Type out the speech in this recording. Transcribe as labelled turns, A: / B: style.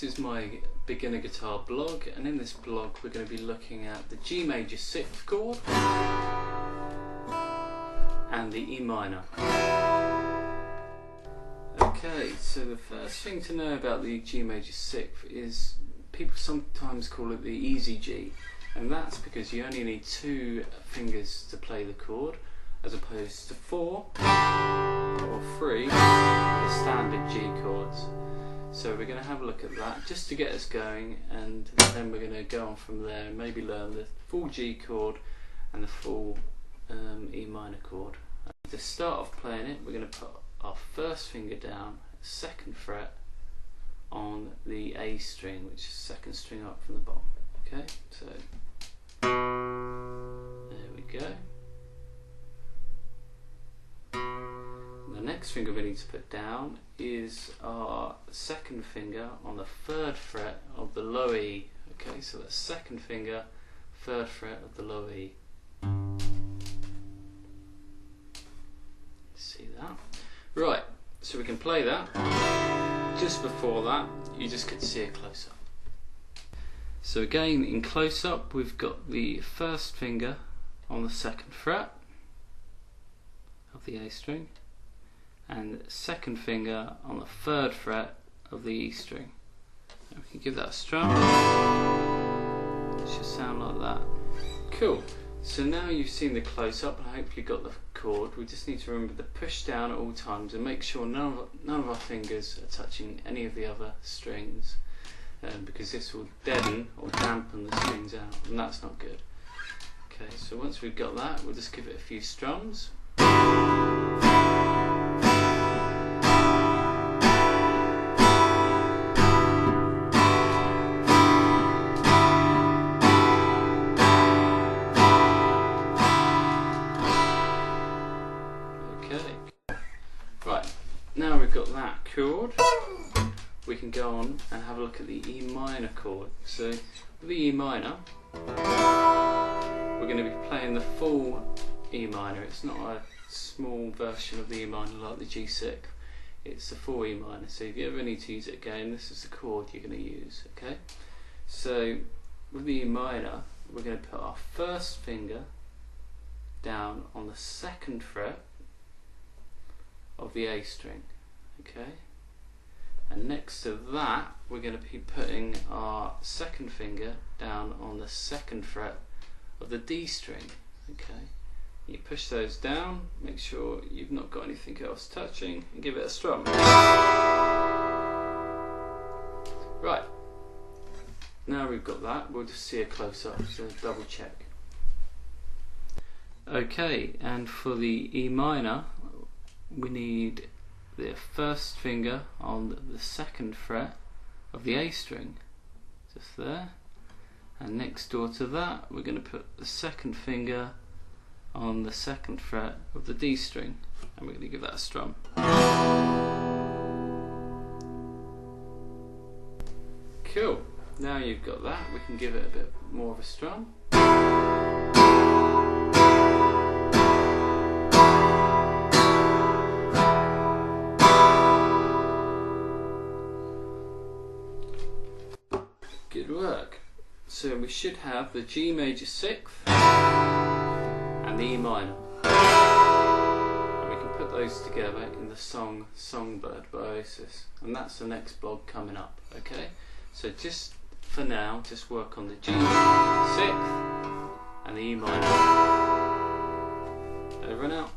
A: this is my beginner guitar blog, and in this blog we're going to be looking at the G major 6th chord and the E minor. Okay, so the first thing to know about the G major 6th is people sometimes call it the easy G, and that's because you only need 2 fingers to play the chord as opposed to 4 or 3 the standard G chords. So we're going to have a look at that just to get us going, and then we're going to go on from there and maybe learn the full G chord and the full E minor chord. To start off playing it, we're going to put our first finger down, 2nd fret on the A string, which is 2nd string up from the bottom. Okay, so there we go. The next finger we need to put down is our 2nd finger on the 3rd fret of the low E. Okay, so that's 2nd finger, 3rd fret of the low E. See that? Right, so we can play that. Just before that, you just could see a close-up. So again, in close-up, we've got the 1st finger on the 2nd fret of the A string, and 2nd finger on the 3rd fret of the E string. And we can give that a strum. It should sound like that. Cool. So now you've seen the close-up and hopefully got the chord. We just need to remember the push down at all times and make sure none of our fingers are touching any of the other strings, because this will deaden or dampen the strings out, and that's not good. Okay, so once we've got that, we'll just give it a few strums. Now we've got that chord, we can go on and have a look at the E minor chord. So with the E minor, we're going to be playing the full E minor. It's not a small version of the E minor like the G6, it's the full E minor. So if you ever need to use it again, this is the chord you're going to use. Okay, so with the E minor, we're going to put our 1st finger down on the 2nd fret of the A string. Okay, and next to that we're going to be putting our 2nd finger down on the 2nd fret of the D string. Okay, you push those down, make sure you've not got anything else touching, and give it a strum. Right, now we've got that, we'll just see a close-up, so double check. Okay, and for the E minor, we need the 1st finger on the 2nd fret of the A string, just there, and next door to that we're going to put the 2nd finger on the 2nd fret of the D string, and we're going to give that a strum. Cool, now you've got that, we can give it a bit more of a strum. Good work. So we should have the G major 6th and the E minor, and we can put those together in the song Songbird by Oasis, and that's the next blog coming up. Okay, so just for now, just work on the G 6th and the E minor. Over and out.